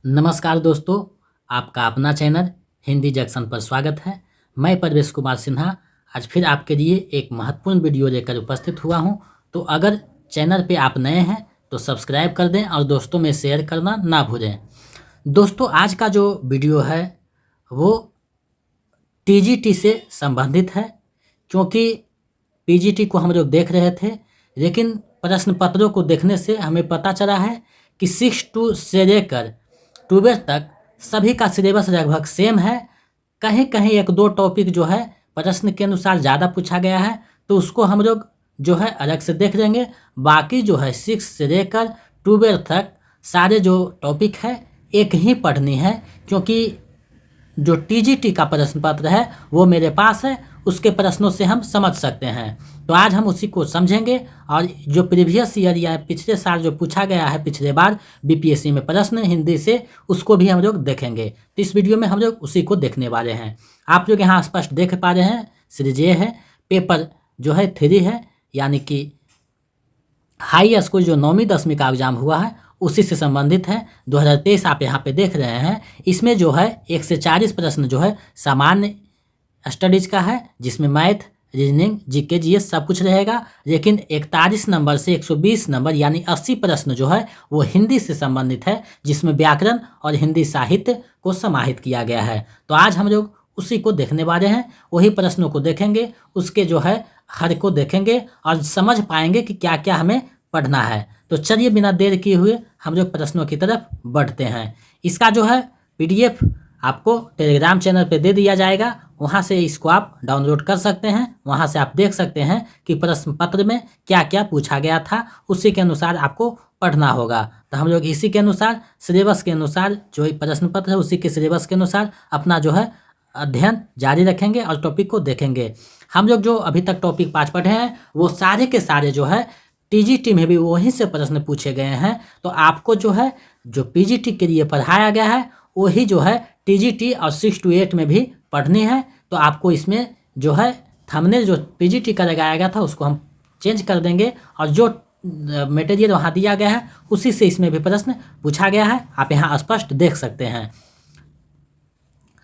नमस्कार दोस्तों, आपका अपना चैनल हिंदी जंक्शन पर स्वागत है। मैं परवेश कुमार सिन्हा आज फिर आपके लिए एक महत्वपूर्ण वीडियो लेकर उपस्थित हुआ हूं। तो अगर चैनल पे आप नए हैं तो सब्सक्राइब कर दें और दोस्तों में शेयर करना ना भूलें। दोस्तों, आज का जो वीडियो है वो टीजीटी से संबंधित है, क्योंकि पीजीटी को हम लोग देख रहे थे, लेकिन प्रश्न पत्रों को देखने से हमें पता चला है कि 6 से लेकर 12 तक सभी का सिलेबस लगभग सेम है। कहीं कहीं एक दो टॉपिक जो है प्रश्न के अनुसार ज़्यादा पूछा गया है, तो उसको हम लोग जो है अलग से देख लेंगे। बाकी जो है 6 से लेकर 12 तक सारे जो टॉपिक है एक ही पढ़नी है, क्योंकि जो टीजीटी का प्रश्न पत्र है वो मेरे पास है, उसके प्रश्नों से हम समझ सकते हैं। तो आज हम उसी को समझेंगे और जो प्रीवियस ईयर या पिछले साल जो पूछा गया है पिछले बार बीपीएससी में प्रश्न हिंदी से, उसको भी हम लोग देखेंगे। तो इस वीडियो में हम लोग उसी को देखने वाले हैं। आप लोग यहाँ स्पष्ट देख पा रहे हैं, सीरीज ए है, पेपर जो है 3 है, यानी कि हाई स्कूल जो 9वीं 10वीं का एग्जाम हुआ है उसी से संबंधित है। 2023 आप यहाँ पे देख रहे हैं। इसमें जो है 1 से 40 प्रश्न जो है सामान्य स्टडीज का है, जिसमें मैथ, रीजनिंग, जीके, जीएस सब कुछ रहेगा। लेकिन 41 नंबर से 120 नंबर यानी 80 प्रश्न जो है वो हिंदी से संबंधित है, जिसमें व्याकरण और हिंदी साहित्य को समाहित किया गया है। तो आज हम लोग उसी को देखने वाले हैं, वही प्रश्नों को देखेंगे, उसके जो है हर को देखेंगे और समझ पाएंगे कि क्या क्या हमें पढ़ना है। तो चलिए बिना देर किए हुए हम लोग प्रश्नों की तरफ बढ़ते हैं। इसका जो है पीडीएफ आपको टेलीग्राम चैनल पे दे दिया जाएगा, वहाँ से इसको आप डाउनलोड कर सकते हैं। वहाँ से आप देख सकते हैं कि प्रश्न पत्र में क्या क्या पूछा गया था, उसी के अनुसार आपको पढ़ना होगा। तो हम लोग इसी के अनुसार सिलेबस के अनुसार जो प्रश्न पत्र है उसी के सिलेबस के अनुसार अपना जो है अध्ययन जारी रखेंगे और टॉपिक को देखेंगे। हम लोग जो अभी तक टॉपिक 5 पढ़े हैं वो सारे के सारे जो है टीजीटी में भी वहीं से प्रश्न पूछे गए हैं। तो आपको जो है जो पीजीटी के लिए पढ़ाया गया है वही जो है टीजीटी और 6 से 8 में भी पढ़नी है। तो आपको इसमें जो है थंबनेल जो पीजीटी का लगाया गया था उसको हम चेंज कर देंगे, और जो मटेरियल वहाँ दिया गया है उसी से इसमें भी प्रश्न पूछा गया है। आप यहाँ स्पष्ट देख सकते हैं,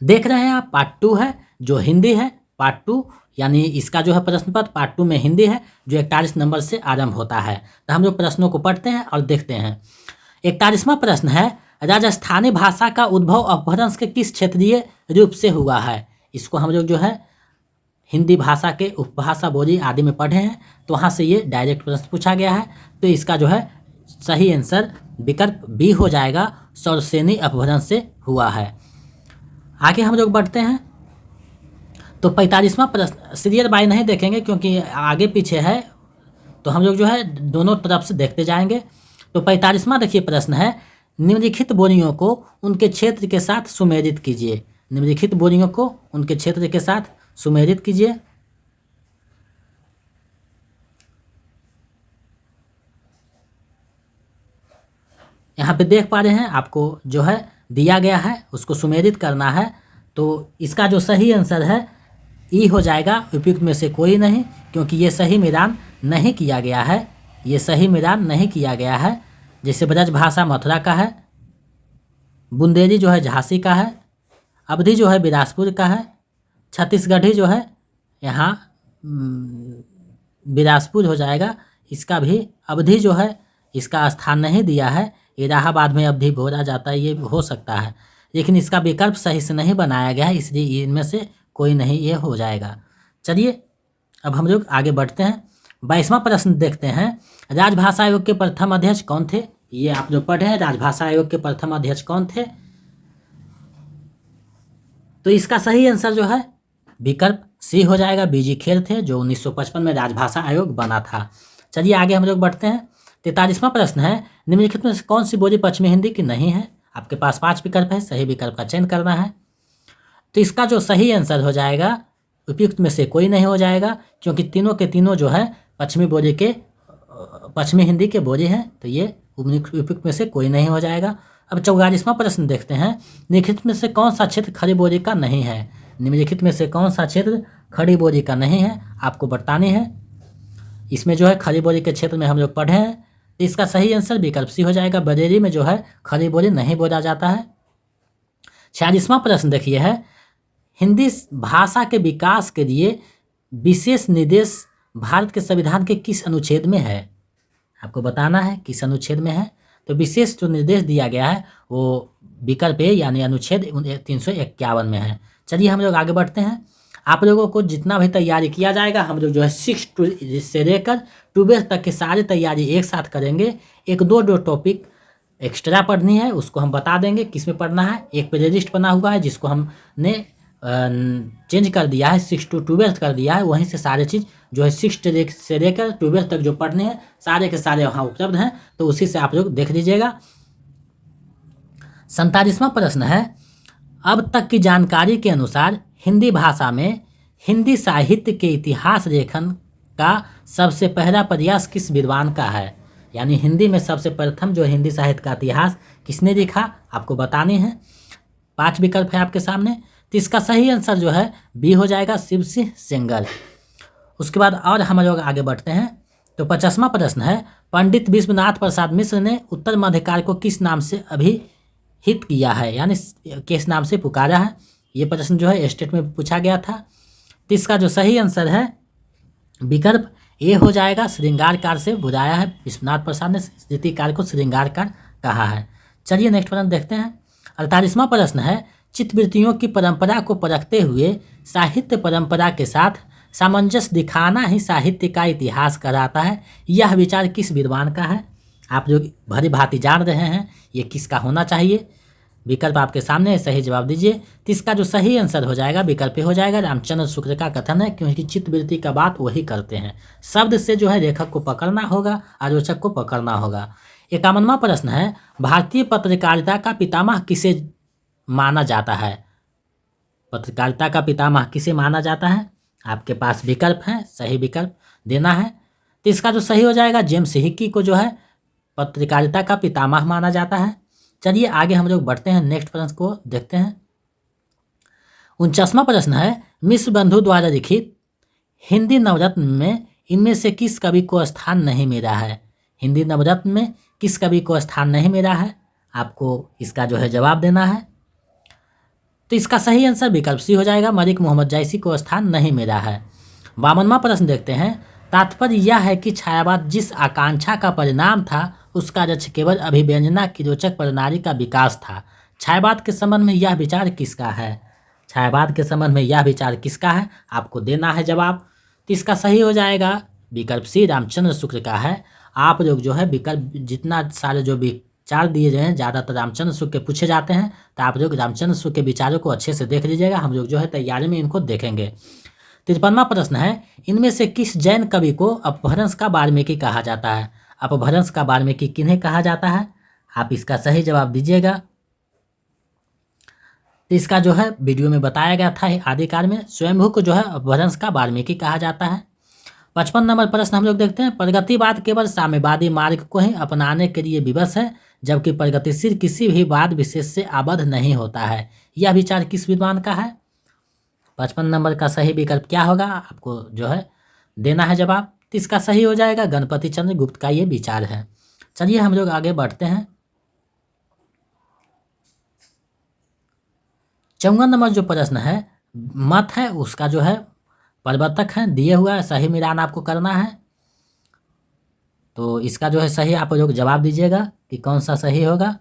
देख रहे हैं आप। पार्ट 2 है जो हिंदी है, पार्ट 2 यानी इसका जो है प्रश्न पत्र पार्ट 2 में हिंदी है, जो 41 नंबर से आरंभ होता है। तो हम लोग प्रश्नों को पढ़ते हैं और देखते हैं। 41वां प्रश्न है, राजस्थानी भाषा का उद्भव अपभ्रंश के किस क्षेत्रीय रूप से हुआ है। इसको हम लोग जो है हिंदी भाषा के उपभाषा, बोली आदि में पढ़े हैं, तो वहाँ से ये डायरेक्ट प्रश्न पूछा गया है। तो इसका जो है सही आंसर विकल्प बी हो जाएगा, सौरसेनी अपभ्रंश से हुआ है। आगे हम लोग बढ़ते हैं। तो 45वां प्रश्न सीरियल बाय नहीं देखेंगे क्योंकि आगे पीछे है, तो हम लोग जो है दोनों तरफ से देखते जाएंगे। तो 45वां देखिए प्रश्न है, निम्नलिखित बोलियों को उनके क्षेत्र के साथ सुमेलित कीजिए। निम्नलिखित बोलियों को उनके क्षेत्र के साथ सुमेलित कीजिए। यहाँ पे देख पा रहे हैं आपको जो है दिया गया है उसको सुमेलित करना है। तो इसका जो सही आंसर है ई हो जाएगा, उपयुक्त में से कोई नहीं, क्योंकि ये सही मिलान नहीं किया गया है। ये सही मिलान नहीं किया गया है। जैसे ब्रज भाषा मथुरा का है, बुंदेली जो है झांसी का है, अवधी जो है बिलासपुर का है, छत्तीसगढ़ी जो है यहाँ बिलासपुर हो जाएगा। इसका भी अवधी जो है इसका स्थान नहीं दिया है, इलाहाबाद में अवधी बोला जाता है, ये हो सकता है, लेकिन इसका विकल्प सही से नहीं बनाया गया है, इसलिए इनमें से कोई नहीं ये हो जाएगा। चलिए अब हम लोग आगे बढ़ते हैं। 22वां प्रश्न देखते हैं, राजभाषा आयोग के प्रथम अध्यक्ष कौन थे। ये आप जो पढ़े हैं राजभाषा आयोग के प्रथम अध्यक्ष कौन थे। तो इसका सही आंसर जो है विकल्प सी हो जाएगा, बीजी खेर थे, जो 1955 में राजभाषा आयोग बना था। चलिए आगे हम लोग बढ़ते हैं। 43वां प्रश्न है, निम्नलिखित में से कौन सी बोली पश्चिमी हिंदी की नहीं है। आपके पास 5 विकल्प है, सही विकल्प का चयन करना है। तो इसका जो सही आंसर हो जाएगा, उपयुक्त में से कोई नहीं हो जाएगा, क्योंकि तीनों के तीनों जो है पश्चिमी हिंदी के बोली हैं, तो ये उपयुक्त में से कोई नहीं हो जाएगा। अब 44वां प्रश्न देखते हैं, निम्नलिखित में से कौन सा क्षेत्र खड़ी बोली का नहीं है। निम्नलिखित में से कौन सा क्षेत्र खड़ी बोली का नहीं है, आपको बतानी है। इसमें जो है खड़ी बोली के क्षेत्र में हम लोग पढ़े हैं, तो इसका सही आंसर विकल्प सी हो जाएगा। बरेली में जो है खड़ी बोली नहीं बोला जाता है, 46वां प्रश्न देखिए है, हिंदी भाषा के विकास के लिए विशेष निर्देश भारत के संविधान के किस अनुच्छेद में है? आपको बताना है किस अनुच्छेद में है। तो विशेष जो निर्देश दिया गया है वो विकल्प ए यानी अनुच्छेद 351 में है। चलिए हम लोग आगे बढ़ते हैं। आप लोगों को जितना भी तैयारी किया जाएगा हम लोग जो है 6 से लेकर 12 तक की सारी तैयारी एक साथ करेंगे। एक दो टॉपिक एक्स्ट्रा पढ़नी है उसको हम बता देंगे किस में पढ़ना है। एक प्लेलिस्ट बना हुआ है जिसको हमने चेंज कर दिया है, 6 to 12 कर दिया है। वहीं से सारे चीज़ जो है 6 से लेकर 12 तक जो पढ़ने हैं सारे के सारे वहाँ उपलब्ध हैं, तो उसी से आप लोग देख लीजिएगा। 47वां प्रश्न है, अब तक की जानकारी के अनुसार हिंदी भाषा में हिंदी साहित्य के इतिहास लेखन का सबसे पहला प्रयास किस विद्वान का है? यानी हिंदी में सबसे प्रथम जो हिंदी साहित्य का इतिहास किसने लिखा आपको बतानी है। 5 विकल्प है आपके सामने, तो इसका सही आंसर जो है बी हो जाएगा, शिव सिंह सेंगर। उसके बाद और हम लोग आगे बढ़ते हैं। तो 50वां प्रश्न है, पंडित विश्वनाथ प्रसाद मिश्र ने उत्तर मध्यकाल को किस नाम से अभिहित किया है, यानी किस नाम से पुकारा है? ये प्रश्न जो है स्टेट में पूछा गया था। तो इसका जो सही आंसर है विकल्प ए हो जाएगा, श्रृंगारकार से बुलाया है। विश्वनाथ प्रसाद ने स्मृतिकार को श्रृंगारकार कहा है। चलिए नेक्स्ट प्रश्न देखते हैं। 48वां प्रश्न है, चित्तवृत्तियों की परंपरा को परखते हुए साहित्य परंपरा के साथ सामंजस्य दिखाना ही साहित्य का इतिहास कहलाता है। यह विचार किस विद्वान का है? आप लोग भली भांति जान रहे हैं ये किसका होना चाहिए। विकल्प आपके सामने, सही जवाब दीजिए। तो इसका जो सही आंसर हो जाएगा विकल्प हो जाएगा, रामचंद्र शुक्ल का कथन है, क्योंकि चित्तवृत्ति का बात वही करते हैं। शब्द से जो है लेखक को पकड़ना होगा, आलोचक को पकड़ना होगा। 51वां प्रश्न है, भारतीय पत्रकारिता का पितामह किसे माना जाता है? पत्रकारिता का पितामह किसे माना जाता है? आपके पास विकल्प हैं, सही विकल्प देना है। तो इसका जो सही हो जाएगा जेम्स हिक्की को जो है पत्रकारिता का पितामह माना जाता है। चलिए आगे हम लोग बढ़ते हैं, नेक्स्ट प्रश्न को देखते हैं। 49वां प्रश्न है, मिश्र बंधु द्वारा लिखित हिंदी नवरत्न में इनमें से किस कवि को स्थान नहीं मिला है? हिंदी नवरत्न में किस कवि को स्थान नहीं मिला है? आपको इसका जो है जवाब देना है। तो इसका सही आंसर विकल्प सी हो जाएगा, मलिक मोहम्मद जायसी को स्थान नहीं मिला है। 52वां प्रश्न देखते हैं। तात्पर्य यह है कि छायावाद जिस आकांक्षा का परिणाम था उसका लक्ष्य केवल अभिव्यंजना की रोचक प्रणाली का विकास था। छायावाद के संबंध में यह विचार किसका है? छायावाद के संबंध में यह विचार किसका है आपको देना है जवाब। तो इसका सही हो जाएगा विकल्प सी, रामचंद्र शुक्ल का है। आप लोग जो है विकल्प जितना सारे जो विचार दिए गए हैं ज़्यादातर रामचंद्र शुक्ल के पूछे जाते हैं, तो आप लोग रामचंद्र शुक्ल के विचारों को अच्छे से देख लीजिएगा। हम लोग जो है तैयारी में इनको देखेंगे। 53वां प्रश्न है, इनमें से किस जैन कवि को अपभ्रंश का वाल्मीकि कहा जाता है? अपभ्रंश का वाल्मीकि किन्हें कहा जाता है? आप इसका सही जवाब दीजिएगा। तो इसका जो है वीडियो में बताया गया था आदिकाल में, स्वयंभू को जो है अपभ्रंश का वाल्मीकि कहा जाता है। 55 नंबर प्रश्न हम लोग देखते हैं। प्रगतिवाद केवल साम्यवादी मार्ग को ही अपनाने के लिए विवश है, जबकि प्रगतिशील किसी भी वाद विशेष से आबद्ध नहीं होता है। यह विचार किस विद्वान का है? 55 नंबर का सही विकल्प क्या होगा आपको जो है देना है जवाब। तो इसका सही हो जाएगा गणपति चंद्र गुप्त का ये विचार है। चलिए हम लोग आगे बढ़ते हैं। 54 नंबर जो प्रश्न है मत है उसका जो है प्रवर्तक है दिए हुआ है, सही मिलान आपको करना है। तो इसका जो है सही आप लोग जवाब दीजिएगा कि कौन सा सही होगा।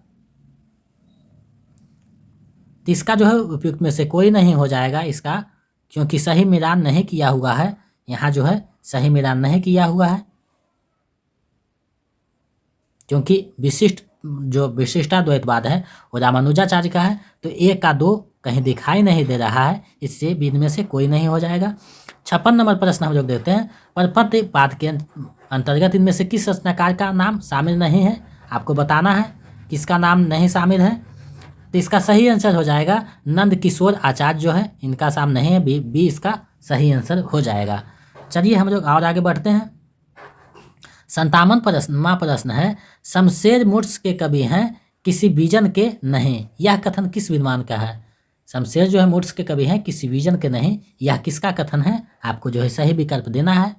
तो इसका जो है उपयुक्त में से कोई नहीं हो जाएगा इसका, क्योंकि सही मिलान नहीं किया हुआ है। यहाँ जो है सही मिलान नहीं किया हुआ है, क्योंकि जो विशिष्टाद्वैतवाद है वो रामानुजाचार्य का है। तो 1 का 2 कहीं दिखाई नहीं दे रहा है, इससे इनमें से कोई नहीं हो जाएगा। 56 नंबर प्रश्न हम लोग देखते हैं। परपत्र पाठ के अंतर्गत इनमें से किस रचनाकार का नाम शामिल नहीं है? आपको बताना है किसका नाम नहीं शामिल है। तो इसका सही आंसर हो जाएगा नंद किशोर आचार्य जो है इनका नाम नहीं है, बी इसका सही आंसर हो जाएगा। चलिए हम लोग और आगे बढ़ते हैं। 57वां प्रश्न है, शमशेर मुर्श के कवि हैं किसी विजन के नहीं, यह कथन किस विद्वान का है? शमशेर जो है मुर्श के कवि हैं किसी विजन के नहीं, यह किसका कथन है? आपको जो है सही विकल्प देना है।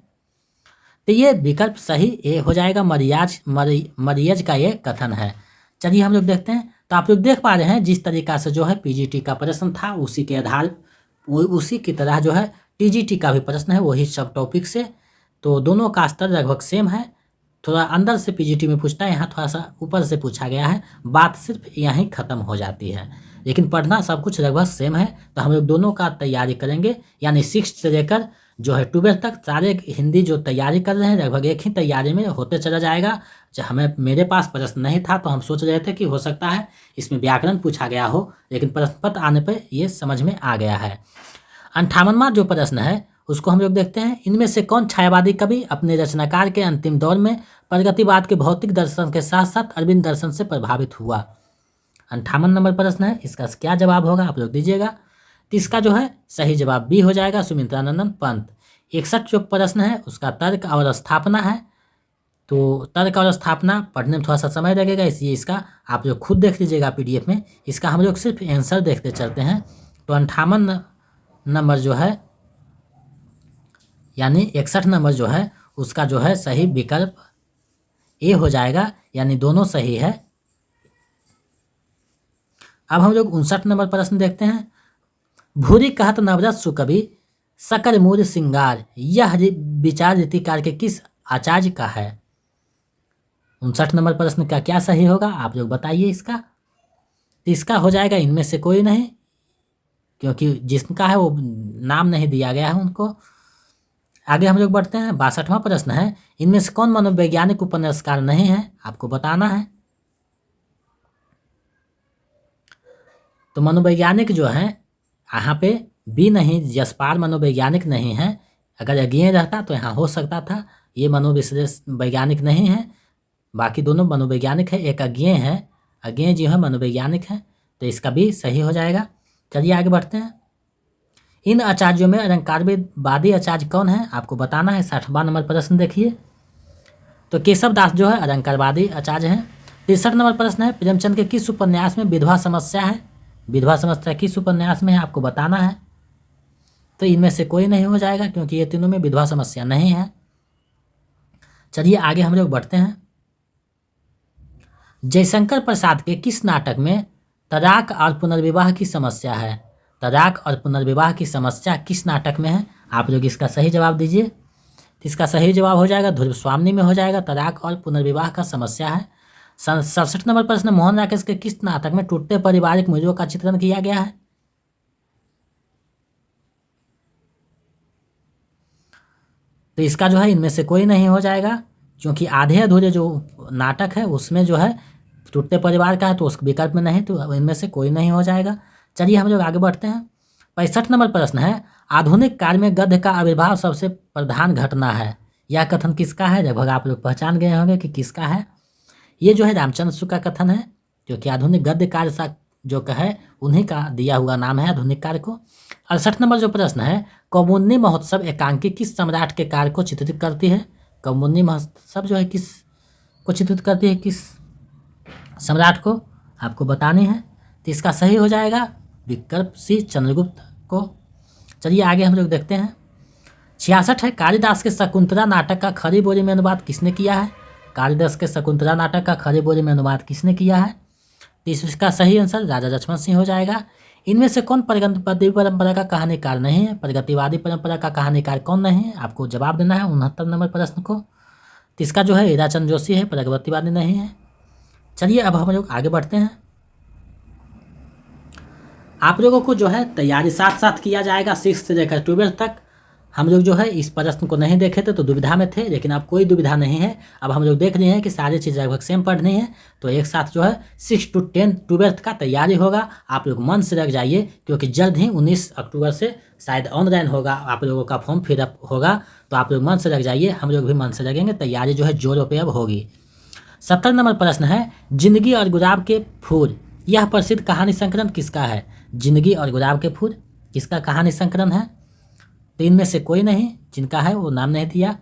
तो ये विकल्प सही ए हो जाएगा, मरियज का ये कथन है। चलिए हम लोग देखते हैं तो आप लोग देख पा रहे हैं जिस तरीका से जो है पीजीटी का प्रश्न था उसी के आधार उसी की तरह जो है टीजीटी का भी प्रश्न है, वही सब टॉपिक से। तो दोनों का स्तर लगभग सेम है, थोड़ा अंदर से पीजीटी में पूछता है, यहाँ थोड़ा सा ऊपर से पूछा गया है, बात सिर्फ यहीं ख़त्म हो जाती है, लेकिन पढ़ना सब कुछ लगभग सेम है। तो हम लोग दोनों का तैयारी करेंगे, यानी 6th से लेकर जो है 12th तक सारे हिंदी जो तैयारी कर रहे हैं लगभग एक ही तैयारी में होते चला जाएगा। जब हमें मेरे पास प्रश्न नहीं था तो हम सोच रहे थे कि हो सकता है इसमें व्याकरण पूछा गया हो, लेकिन प्रश्न पत्र आने पर ये समझ में आ गया है। 58वां जो प्रश्न है उसको हम लोग देखते हैं। इनमें से कौन छायावादी कवि अपने रचनाकार के अंतिम दौर में प्रगतिवाद के भौतिक दर्शन के साथ साथ अरविंद दर्शन से प्रभावित हुआ? 58 नंबर प्रश्न है, इसका क्या जवाब होगा आप लोग दीजिएगा। तो इसका जो है सही जवाब बी हो जाएगा, सुमित्रानंदन पंत। 61 जो प्रश्न है उसका तर्क और स्थापना है, तो तर्क और स्थापना पढ़ने में थोड़ा सा समय लगेगा, इसलिए इसका आप लोग खुद देख लीजिएगा पीडीएफ में। इसका हम लोग सिर्फ आंसर देखते चलते हैं। तो 58 नंबर जो है यानी 61 नंबर जो है उसका जो है सही विकल्प ए हो जाएगा, यानी दोनों सही है। अब हम लोग 59 नंबर प्रश्न देखते हैं। भूरी कहत नवरस सुकवि सकल मूल सिंगार, यह विचार रीतिकार के किस आचार्य का है? 59 नंबर प्रश्न का क्या सही होगा आप लोग बताइए इसका। तो इसका हो जाएगा इनमें से कोई नहीं, क्योंकि जिसका है वो नाम नहीं दिया गया है उनको। आगे हम लोग बढ़ते हैं। 62वां प्रश्न है, इनमें से कौन मनोवैज्ञानिक उपन्यासकार नहीं है, आपको बताना है। तो मनोवैज्ञानिक जो है यहाँ पे बी नहीं, जसपाल मनोवैज्ञानिक नहीं है। अगर अज्ञेय रहता तो यहाँ हो सकता था, ये मनोविश्लेष वैज्ञानिक नहीं है, बाकी दोनों मनोवैज्ञानिक है, एक अज्ञेय है, अज्ञेय जो है मनोवैज्ञानिक है, तो इसका भी सही हो जाएगा। चलिए आगे बढ़ते हैं। इन आचार्यों में अलंकारवादी आचार्य कौन है, आपको बताना है। 60वां नंबर प्रश्न देखिए। तो केशव दास जो है अलंकारवादी आचार्य हैं। 63 नंबर प्रश्न है, प्रेमचंद के किस उपन्यास में विधवा समस्या है? विधवा समस्या किस उपन्यास में है आपको बताना है। तो इनमें से कोई नहीं हो जाएगा, क्योंकि ये तीनों में विधवा समस्या नहीं है। चलिए आगे हम लोग बढ़ते हैं। जयशंकर प्रसाद के किस नाटक में तलाक और पुनर्विवाह की समस्या है? तलाक और पुनर्विवाह की समस्या किस नाटक में है, आप लोग इसका सही जवाब दीजिए। तो इसका सही जवाब हो जाएगा ध्रुव स्वामी में हो जाएगा, तलाक और पुनर्विवाह का समस्या है। 67 नंबर प्रश्न, मोहन राकेश के किस नाटक में टूटते पारिवारिक मूल्यों का चित्रण किया गया है? तो इसका जो है इनमें से कोई नहीं हो जाएगा, क्योंकि आधे अधूरे जो नाटक है उसमें जो है टूटते परिवार का है, तो उस विकल्प में नहीं, तो इनमें से कोई नहीं हो जाएगा। चलिए हम लोग आगे बढ़ते हैं। 65 नंबर प्रश्न है, आधुनिक काल में गद्य का आविर्भाव सबसे प्रधान घटना है, यह कथन किसका है? लगभग आप लोग पहचान गए होंगे कि किसका है। ये जो है रामचंद्र शुक्ल का कथन है, क्योंकि आधुनिक गद्य कार्य सा जो कहे उन्हीं का दिया हुआ नाम है आधुनिक कार्य को। 68 नंबर जो प्रश्न है, कौमुदी महोत्सव एकांकी किस सम्राट के कार्य को चित्रित करती है? कौमुदी महोत्सव जो है किस को चित्रित करती है, किस सम्राट को आपको बतानी है। तो इसका सही हो जाएगा विकल्प सी, चंद्रगुप्त को। चलिए आगे हम लोग देखते हैं। 66 है, कालिदास के शकुंतला नाटक का खरी बोली में अनुवाद किसने किया है? कालिदास के शकुंतला नाटक का खरी बोली में अनुवाद किसने किया है? तो इसका सही आंसर राजा लक्ष्मण सिंह हो जाएगा। इनमें से कौन प्रगतिवादी परंपरा का कहानीकार नहीं है? प्रगतिवादी परंपरा का कहानीकार कौन नहीं है, आपको जवाब देना है 69 नंबर प्रश्न को। तो इसका जो है हीराचंद जोशी है, प्रगतिवादी नहीं है। चलिए अब हम लोग आगे बढ़ते हैं। आप लोगों को जो है तैयारी साथ साथ किया जाएगा 6 से लेकर 12 तक। हम लोग जो है इस प्रश्न को नहीं देखे थे तो दुविधा में थे, लेकिन अब कोई दुविधा नहीं है। अब हम लोग देख रहे हैं कि सारी चीज़ लगभग सेम पढ़नी है, तो एक साथ जो है 6 to 10 12 का तैयारी होगा। आप लोग मन से लग जाइए, क्योंकि जल्द ही 19 अक्टूबर से शायद ऑनलाइन होगा, आप लोगों का फॉर्म फिलअप होगा, तो आप लोग मन से लग जाइए, हम लोग भी मन से लगेंगे। तैयारी जो है जोरों पे अब होगी। 70 नंबर प्रश्न है, जिंदगी और गुलाब के फूल, यह प्रसिद्ध कहानी संकलन किसका है? जिंदगी और गुलाब के फूल किसका कहानी संकलन है? तो इनमें से कोई नहीं, जिनका है वो नाम नहीं दिया।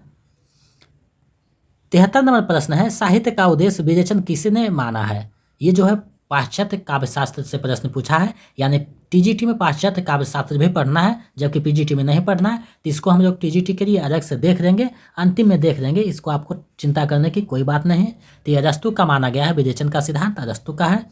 73 नंबर प्रश्न है, साहित्य का उद्देश्य विवेचन किसने माना है? ये जो है पाश्चात्य काव्यशास्त्र से प्रश्न पूछा है, यानी टीजीटी में पाश्चात्य काव्यशास्त्र भी पढ़ना है, जबकि पीजीटी में नहीं पढ़ना है। तो इसको हम लोग टीजीटी के लिए अलग से देख लेंगे, अंतिम में देख लेंगे, इसको आपको चिंता करने की कोई बात नहीं है। तो ये अरस्तु का माना गया है, विवेचन का सिद्धांत अरस्तु का है।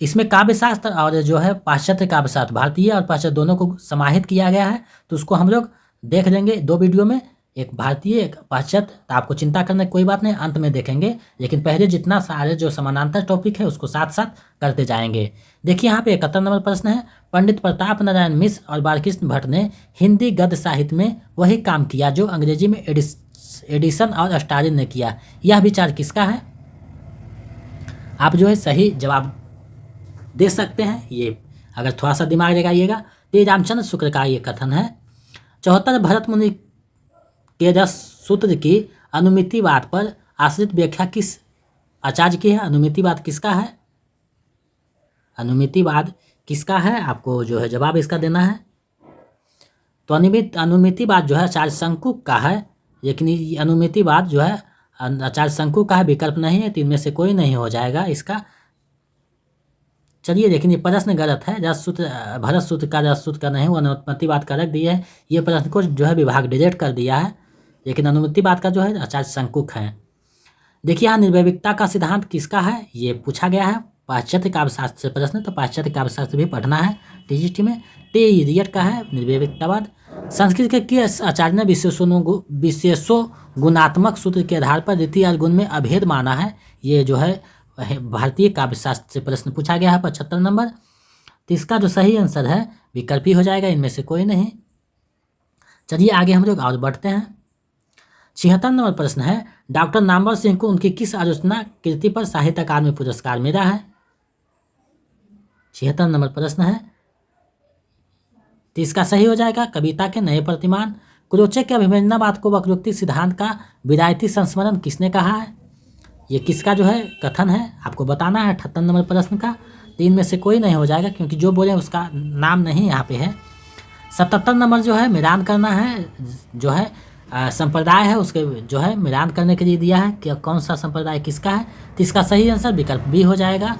इसमें काव्यशास्त्र और जो है पाश्चात्य काव्यशास्त्र, भारतीय और पाश्चात्य दोनों को समाहित किया गया है। तो उसको हम लोग देख लेंगे 2 वीडियो में, एक भारतीय एक पाश्चात्य। तो आपको चिंता करने की कोई बात नहीं, अंत में देखेंगे, लेकिन पहले जितना सारे जो समानांतर टॉपिक है उसको साथ साथ करते जाएंगे। देखिए यहाँ पे 71 नंबर प्रश्न है, पंडित प्रताप नारायण मिश्र और बालकृष्ण भट्ट ने हिंदी गद्य साहित्य में वही काम किया जो अंग्रेजी में एडिसन और स्टालिन ने किया। यह विचार किसका है? आप जो है सही जवाब दे सकते हैं, ये अगर थोड़ा सा दिमाग लगाइएगा। तो रामचंद्र शुक्ल का ये कथन है। 74 भरत मुनि के रस सूत्र की अनुमितिवाद पर आश्रित व्याख्या किस आचार्य की है? अनुमितिवाद किसका है? अनुमितिवाद किसका है? आपको जो है जवाब इसका देना है। तो अनुमितिवाद जो है आचार्य शंकु का है, लेकिन ये अनुमितिवाद जो है आचार्य शंकु का है, विकल्प नहीं है। तो इनमें से कोई नहीं हो जाएगा इसका। चलिए, लेकिन ये प्रश्न गलत है। रस सूत्र भरत सूत्र का रस सूत्र का नहीं, वो अनुमितिवाद का रख दिया है। ये प्रश्न को जो है विभाग डिलीट कर दिया है, लेकिन अनुमितिवाद का जो है आचार्य शंकुक है। देखिए यहाँ निर्वैविकता का सिद्धांत किसका है, ये पूछा गया है। पाश्चात्य काव्यशास्त्र से प्रश्न, तो पाश्चात्य काव्यशास्त्र भी पढ़ना है टीजीटी में। ते इडियट का है निर्वैविकतावाद। संस्कृत के किस आचार्य ने विशेषो गुणात्मक सूत्र के आधार पर रीति और गुण में अभेद माना है? ये जो है भारतीय काव्यशास्त्र से प्रश्न पूछा गया है 75 नंबर। तो इसका जो सही आंसर है विकल्प ही हो जाएगा, इनमें से कोई नहीं। चलिए आगे हम लोग और बढ़ते हैं। 76 नंबर प्रश्न है, डॉक्टर नामवर सिंह को उनकी किस आलोचना कृति पर साहित्य अकादमी पुरस्कार मिला है? 76 नंबर प्रश्न है। तो इसका सही हो जाएगा कविता के नए प्रतिमान। क्रोचे के अभिव्यंजनावाद को वक्रोक्ति सिद्धांत का विदायती संस्मरण किसने कहा है? ये किसका जो है कथन है, आपको बताना है 78 नंबर प्रश्न का। 3 में से कोई नहीं हो जाएगा, क्योंकि जो बोले उसका नाम नहीं यहाँ पे है। 77 नंबर जो है मिलान करना है, जो है संप्रदाय है उसके जो है मिलान करने के लिए दिया है कि कौन सा संप्रदाय किसका है। तो इसका सही आंसर विकल्प बी हो जाएगा।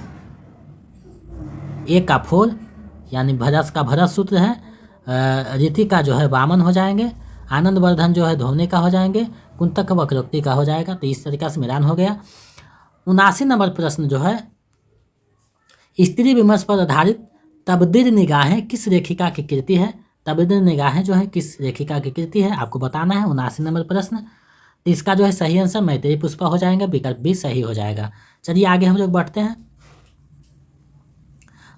एक का फोर यानी भरत का भरत सूत्र है, रीति का जो है वामन हो जाएंगे, आनंद वर्धन जो है धोनी का हो जाएंगे, कुंतक वक्रोक्ति का हो जाएगा। तो इस तरीका से मिलान हो गया। 79 नंबर प्रश्न जो है, स्त्री विमर्श पर आधारित तबदीर निगाहें किस लेखिका की कृति है? तबदीर निगाहें जो है किस लेखिका की कृति है, आपको बताना है। 79 नंबर प्रश्न। तो इसका जो है सही आंसर मैत्रेयी पुष्पा हो जाएगा, विकल्प भी सही हो जाएगा। चलिए आगे हम लोग बढ़ते हैं।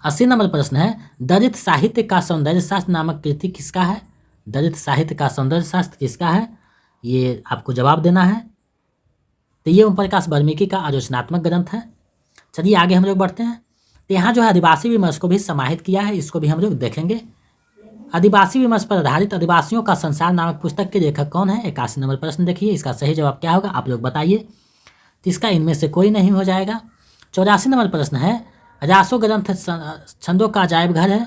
80 नंबर प्रश्न है, दलित साहित्य का सौंदर्य शास्त्र नामक कृति किसका है? दलित साहित्य का सौंदर्य शास्त्र किसका है, ये आपको जवाब देना है। तो ये ओम प्रकाश वाल्मीकि का आलोचनात्मक ग्रंथ है। चलिए आगे हम लोग बढ़ते हैं। तो यहाँ जो है आदिवासी विमर्श को भी समाहित किया है, इसको भी हम लोग देखेंगे। आदिवासी विमर्श पर आधारित आदिवासियों का संसार नामक पुस्तक के लेखक कौन है? 81 नंबर प्रश्न देखिए, इसका सही जवाब क्या होगा आप लोग बताइए। तो इसका इनमें से कोई नहीं हो जाएगा। 84 नंबर प्रश्न है, रासो ग्रंथ छंदों का अजायब घर है,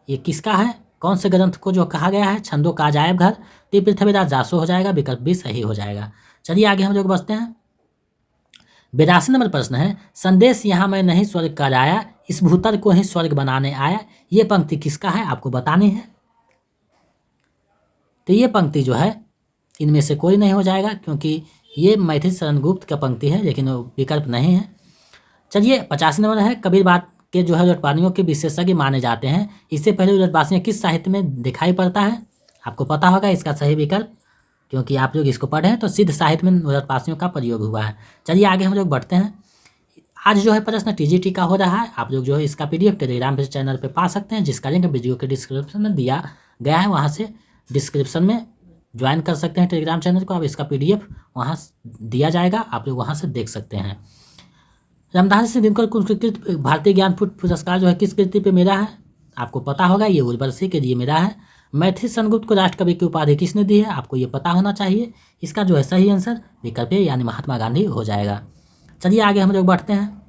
ये किसका है? कौन से ग्रंथ को जो कहा गया है छंदों का अजायब घर? तो पृथ्वीराज रासो हो जाएगा, विकल्प भी सही हो जाएगा। चलिए आगे हम लोग बढ़ते हैं। 82 नंबर प्रश्न है, संदेश यहाँ मैं नहीं स्वर्ग का लाया, इस भूतल को ही स्वर्ग बनाने आया, ये पंक्ति किसका है आपको बतानी है। तो ये पंक्ति जो है इनमें से कोई नहीं हो जाएगा, क्योंकि ये मैथिली शरण गुप्त का पंक्ति है, लेकिन वो विकल्प नहीं है। चलिए 85 नंबर है, कबीरवाद के जो है उलटवादियों के विशेषज्ञ माने जाते हैं, इससे पहले उलटवादियाँ किस साहित्य में दिखाई पड़ता है? आपको पता होगा इसका सही विकल्प, क्योंकि आप लोग इसको पढ़े हैं। तो सिद्ध साहित्य में उलटवासियों का प्रयोग हुआ है। चलिए आगे हम लोग बढ़ते हैं। आज जो है प्रश्न टीजीटी का हो रहा है, आप लोग जो है इसका पीडीएफ टेलीग्राम पे चैनल पे पा सकते हैं, जिसका लिंक वीडियो के डिस्क्रिप्शन में दिया गया है, वहाँ से डिस्क्रिप्शन में ज्वाइन कर सकते हैं टेलीग्राम चैनल को। आप इसका पीडीएफ वहाँ दिया जाएगा, आप लोग वहाँ से देख सकते हैं। रामधारी सिंह दिनकर पुरस्कृत भारतीय ज्ञानपीठ पुरस्कार जो है किस कृति पे मिला है? आपको पता होगा, ये उर्वशी के लिए मिला है। मैथिली शरण को राष्ट्रकवि की उपाधि किसने दी है? आपको ये पता होना चाहिए। इसका जो है सही आंसर विकल्प यानी महात्मा गांधी हो जाएगा। चलिए आगे हम लोग बढ़ते हैं।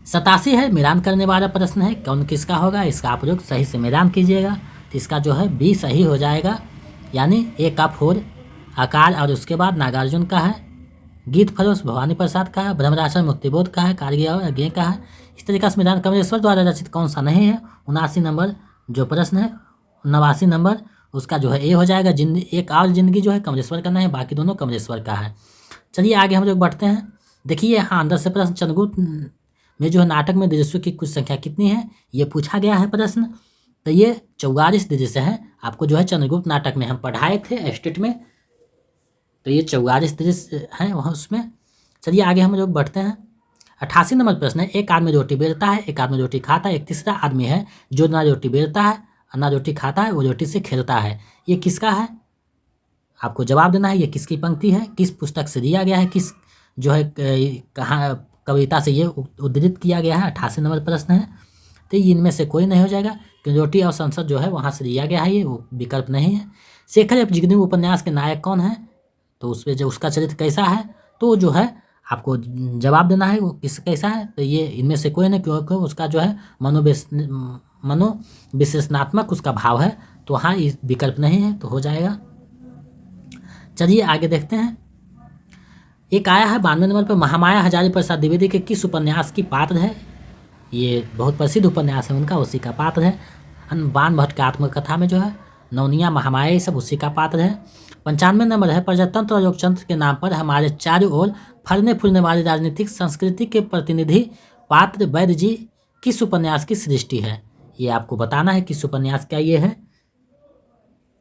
87 है, मिलान करने वाला प्रश्न है, कौन किसका होगा? इसका आप लोग सही से मिलान कीजिएगा। तो इसका जो है बी सही हो जाएगा, यानी ए का 4 आकार और उसके बाद नागार्जुन का है, गीत फरोश भवानी प्रसाद का है, ब्रह्मराशन मुक्तिबोध का है, कारगिल और अज्ञे का है। इस तरीका से मिलान कमलेश्वर द्वारा रचित कौन सा नहीं है? 79 नंबर जो प्रश्न है, 89 नंबर उसका जो है ए हो जाएगा। एक और जिंदगी जो है कमलेश्वर का नहीं है, बाकी दोनों कमलेश्वर का है। चलिए आगे हम लोग बढ़ते हैं। देखिए यहाँ अंदर से प्रश्न, चंद्रगुप्त में जो है नाटक में दृश्यों की कुछ संख्या कितनी है, ये पूछा गया है प्रश्न। तो ये 44 दृश्य है। आपको जो है चंद्रगुप्त नाटक में हम पढ़ाए थे स्टेट में, तो ये 44 दृश्य हैं वहाँ उसमें। चलिए आगे हम लोग बढ़ते हैं। 88 नंबर प्रश्न है, एक आदमी रोटी बेलता है, एक आदमी रोटी खाता है, एक तीसरा आदमी है जो ना रोटी बेलता है ना रोटी खाता है, वो रोटी से खेलता है। ये किसका है? आपको जवाब देना है ये किसकी पंक्ति है, किस पुस्तक से दिया गया है, किस जो है कहाँ कविता से ये उद्धृत किया गया है। 88 नंबर प्रश्न है। तो इनमें से कोई नहीं हो जाएगा, क्योंकि रोटी और संसद जो है वहाँ से दिया गया है, ये विकल्प नहीं है। शेखर एफ जिगनू उपन्यास के नायक कौन है? तो उसमें जो उसका चरित्र कैसा है, तो जो है आपको जवाब देना है वो किस कैसा है। तो ये इनमें से कोई नहीं, क्योंकि उसका जो है मनोविश्लेषणात्मक उसका भाव है, तो हाँ ये विकल्प नहीं है, तो हो जाएगा। चलिए आगे देखते हैं। एक आया है 92 नंबर पर, महामाया हजारी प्रसाद द्विवेदी के किस उपन्यास की पात्र है? ये बहुत प्रसिद्ध उपन्यास है उनका, उसी का पात्र है। बाण भट्ट के आत्मकथा में जो है नवनिया महामाया ये सब उसी का पात्र है। 95 नंबर है, प्रजातंत्र और लोकतंत्र के नाम पर हमारे चारों ओर फलने फूलने वाली राजनीतिक संस्कृति के प्रतिनिधि पात्र वैद्य जी किस उपन्यास की सृष्टि है? ये आपको बताना है किस उपन्यास का ये है।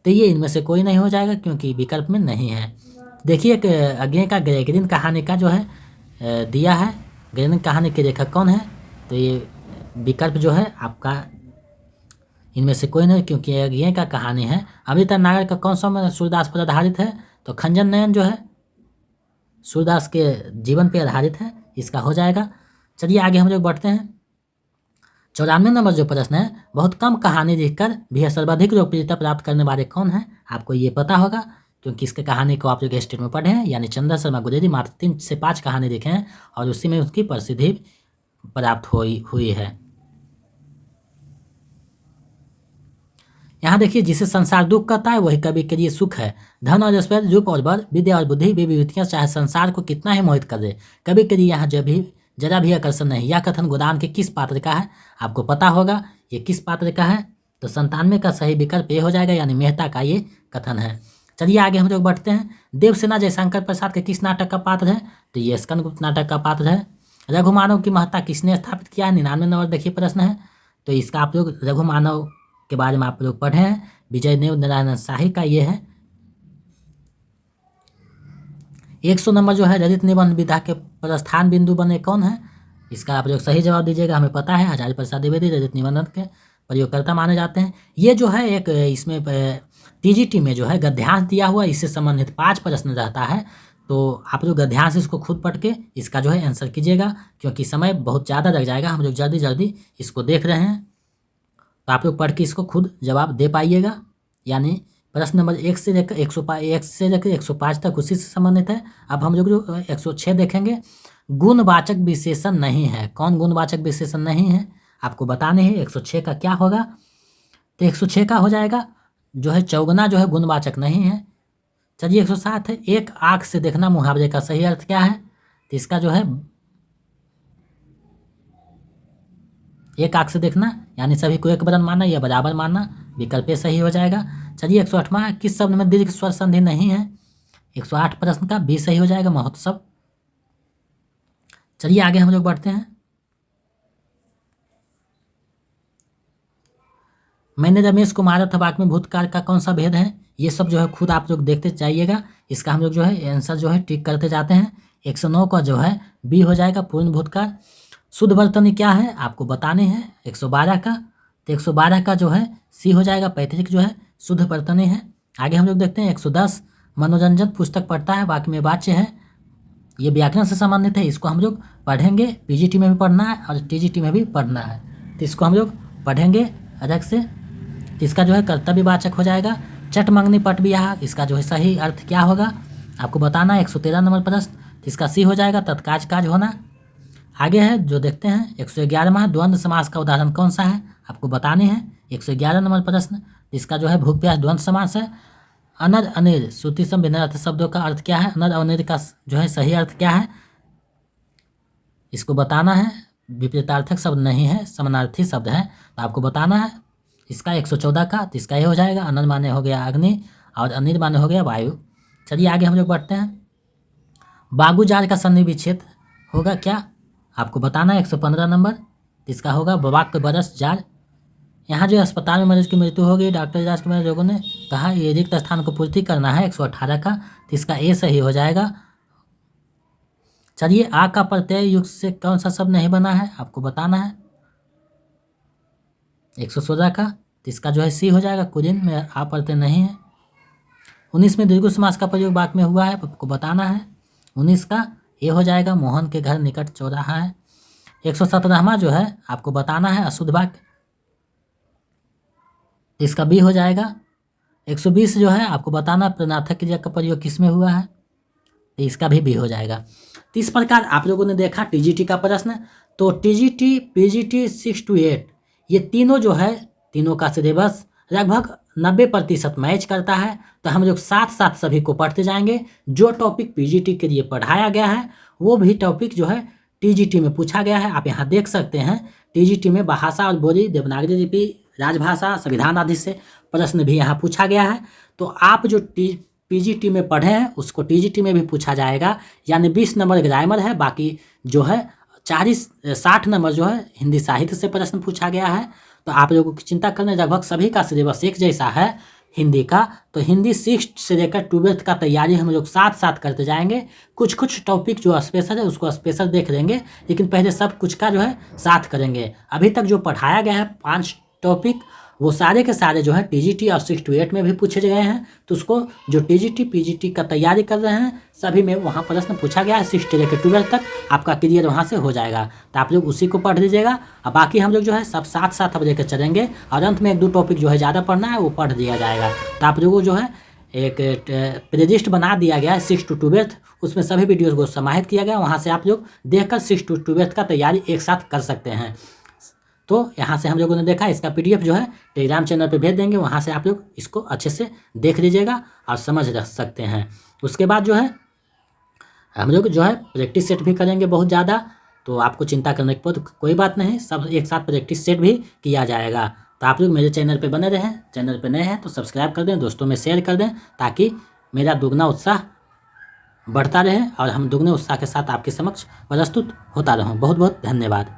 तो ये इनमें से कोई नहीं हो जाएगा, क्योंकि विकल्प में नहीं है। देखिए आगे का ग्रेगरिन कहानी का जो है दिया है, ग्रेगरिन कहानी के लेखक कौन है? तो ये विकल्प जो है आपका इनमें से कोई नहीं, क्योंकि ये का कहानी है। अमृता नागर का कौन सा सूरदास पर आधारित है? तो खंजन नयन जो है सूरदास के जीवन पर आधारित है, इसका हो जाएगा। चलिए आगे हम लोग बढ़ते हैं। 94 नंबर जो प्रश्न है, बहुत कम कहानी लिखकर भी सर्वाधिक लोकप्रियता प्राप्त करने वाले कौन है? आपको ये पता होगा, क्योंकि इसके कहानी को आप लोग स्टेट में पढ़े हैं। यानी चंद्र शर्मा गुलेरी मात्र 3 से 5 कहानी लिखे हैं और उसी में उसकी प्रसिद्धि प्राप्त हुई है। यहाँ देखिए, जिसे संसार दुख कहता है वही कवि के लिए सुख है। धन और ऐश्वर्य, रूप और बल, विद्या और बुद्धि, वे विभूतियाँ चाहे संसार को कितना ही मोहित कर दे, कवि के लिए यहाँ जरा भी आकर्षण नहीं। यह कथन गोदान के किस पात्र का है? आपको पता होगा ये किस पात्र का है। तो 97 का सही विकल्प ये हो जाएगा, यानी मेहता का ये कथन है। चलिए आगे हम लोग बढ़ते हैं। देवसेना जयशंकर प्रसाद के किस नाटक का पात्र है? तो ये स्कंदगुप्त नाटक का पात्र है। रघुमानव की महत्ता किसने स्थापित किया है? 99 नंबर देखिए प्रश्न है। तो इसका आप लोग रघुमानव के बारे में आप लोग पढ़े हैं, विजय देव नारायण शाही का ये है। 100 नंबर जो है, ललित निबंध विधा के प्रस्थान बिंदु बने कौन है? इसका आप लोग सही जवाब दीजिएगा, हमें पता है हजारी प्रसाद द्विवेदी ललित निबंध के प्रयोगकर्ता माने जाते हैं। ये जो है एक इसमें टीजीटी में जो है गद्यांश दिया हुआ, इससे संबंधित 5 प्रश्न रहता है। तो आप लोग गद्यांश इसको खुद पढ़ के इसका जो है आंसर कीजिएगा, क्योंकि समय बहुत ज़्यादा लग जाएगा, हम लोग जल्दी जल्दी इसको देख रहे हैं। तो आप लोग पढ़ के इसको खुद जवाब दे पाइएगा। यानी प्रश्न नंबर 1 से लेकर 105 तक उसी से संबंधित है। अब हम लोग जो 106 देखेंगे, गुणवाचक विशेषण नहीं है। कौन गुणवाचक विशेषण नहीं है आपको बताने हैं। 106 का क्या होगा? तो 106 का हो जाएगा जो है चौगुना जो है गुणवाचक नहीं है। चलिए 107 है, एक आँख से देखना मुहावरे का सही अर्थ क्या है? तो इसका जो है एक आँख से देखना यानी सभी को एक बराबर मानना या बराबर मानना, विकल्प सही हो जाएगा। चलिए 108वां, किस शब्द में दीर्घ स्वर संधि नहीं है? 108 प्रश्न का बी सही हो जाएगा, महोत्सव। चलिए आगे हम लोग बढ़ते हैं। मैंने रमेश को मारा था वाक्य में भूतकाल का कौन सा भेद है? ये सब जो है खुद आप लोग देखते जाइएगा, इसका हम लोग जो है आंसर जो है टिक करते जाते हैं। 109 का जो है बी हो जाएगा, पूर्ण भूतकाल। शुद्ध वर्तनी क्या है आपको बताने हैं। 112 का, तो 112 का जो है सी हो जाएगा, पैतृक जो है शुद्ध वर्तनी है। आगे हम लोग देखते हैं 110, मनोरंजन पुस्तक पढ़ता है वाक्य में वाच्य है, ये व्याकरण से संबंधित है, इसको हम लोग पढ़ेंगे। पीजीटी में भी पढ़ना है और टीजीटी में भी पढ़ना है, तो इसको हम लोग पढ़ेंगे अलग से। तो इसका जो है कर्तव्यवाचक हो जाएगा। चट मंगनी पट बियाह, इसका जो है सही अर्थ क्या होगा आपको बताना है। 113 नंबर प्रश्न, तो इसका सी हो जाएगा, तत्काज काज होना। आगे है जो देखते हैं 111वां, द्वंद्व समास का उदाहरण कौन सा है आपको बताने हैं। 111 नंबर प्रश्न, इसका जो है भूख प्यास द्वंद्व समास है। अनर अनिर श्रुति सम भिन्न अर्थ शब्दों का अर्थ क्या है? अनर अनिर का जो है सही अर्थ क्या है इसको बताना है। विपरीतार्थक शब्द नहीं है, समानार्थी शब्द है, तो आपको बताना है इसका। 114 का, तो इसका ये हो जाएगा, अनर माने हो गया अग्नि और अनिर माने हो गया वायु। चलिए आगे हम लोग बढ़ते हैं। बागुजार का सन्धि विच्छेद होगा क्या आपको बताना है 115 नंबर इसका होगा बवाक बरस जार। यहाँ जो अस्पताल में मरीज की मृत्यु हो गई, डॉक्टर इलाज के बाद लोगों ने कहा ये रिक्त स्थान को पूर्ति करना है 118 का, तो इसका ए सही हो जाएगा। चलिए आ का प्रत्यय युक्त से कौन सा शब्द नहीं बना है आपको बताना है 116 का, तो इसका जो है सी हो जाएगा। कुरिन में आ प्रत्यय नहीं है। 19 में दीर्घ समास का प्रयोग वाक्य में हुआ है, आपको बताना है 19 का ये हो जाएगा। मोहन के घर निकट चौराहा है। 117वां जो है आपको बताना है अशुद्ध वाक्य, इसका बी हो जाएगा। 120 जो है आपको बताना प्रणार्थक क्रिया का प्रयोग किस में हुआ है, तो इसका भी बी हो जाएगा। तो इस प्रकार आप लोगों ने देखा टीजीटी का प्रश्न। तो टीजीटी पीजीटी 6 to 8 ये तीनों जो है, तीनों का सिलेबस लगभग 90% मैच करता है। तो हम लोग साथ साथ सभी को पढ़ते जाएंगे। जो टॉपिक पीजीटी के लिए पढ़ाया गया है वो भी टॉपिक जो है टीजीटी में पूछा गया है। आप यहाँ देख सकते हैं टीजीटी में भाषा और बोली, देवनागरी लिपि, राजभाषा, संविधान आदि से प्रश्न भी यहाँ पूछा गया है। तो आप जो पीजीटी में पढ़े हैं उसको टीजीटी में भी पूछा जाएगा। यानी 20 नंबर ग्रामर है, बाकी जो है 60 नंबर जो है हिंदी साहित्य से प्रश्न पूछा गया है। तो आप लोगों की चिंता करने, लगभग सभी का सिलेबस एक जैसा है हिंदी का। तो हिंदी 6 से लेकर 12th का तैयारी हम लोग साथ साथ करते जाएंगे। कुछ टॉपिक जो स्पेशल है उसको स्पेशल देख लेंगे, लेकिन पहले सब कुछ का जो है साथ करेंगे। अभी तक जो पढ़ाया गया है 5 टॉपिक वो सारे के सारे जो है टीजीटी और 6 to 8 में भी पूछे गए हैं। तो उसको जो टीजीटी पीजीटी का तैयारी कर रहे हैं सभी में वहाँ प्रश्न पूछा गया है। 6 से लेकर 12 तक आपका क्लियर वहाँ से हो जाएगा। तो आप लोग उसी को पढ़ लीजिएगा और बाकी हम लोग जो है सब साथ साथ अब लेकर चलेंगे। और अंत में 1-2 टॉपिक जो है ज़्यादा पढ़ना है वो पढ़ दिया जाएगा। तो आप लोगों को जो है एक प्लेलिस्ट बना दिया गया है 6 to 12, उसमें सभी वीडियोज़ को समाहित किया गया। वहाँ से आप लोग देखकर 6 to 12 का तैयारी एक साथ कर सकते हैं। तो यहाँ से हम लोगों ने देखा, इसका पीडीएफ जो है टेलीग्राम चैनल पे भेज देंगे, वहाँ से आप लोग इसको अच्छे से देख लीजिएगा और समझ रख सकते हैं। उसके बाद जो है हम लोग जो है प्रैक्टिस सेट भी करेंगे बहुत ज़्यादा। तो आपको चिंता करने की कोई बात नहीं, सब एक साथ प्रैक्टिस सेट भी किया जाएगा। तो आप लोग मेरे चैनल पर बने रहें। चैनल पर नए हैं तो सब्सक्राइब कर दें, दोस्तों में शेयर कर दें, ताकि मेरा दुगना उत्साह बढ़ता रहे और हम दुगने उत्साह के साथ आपके समक्ष प्रस्तुत होता रहूँ। बहुत बहुत धन्यवाद।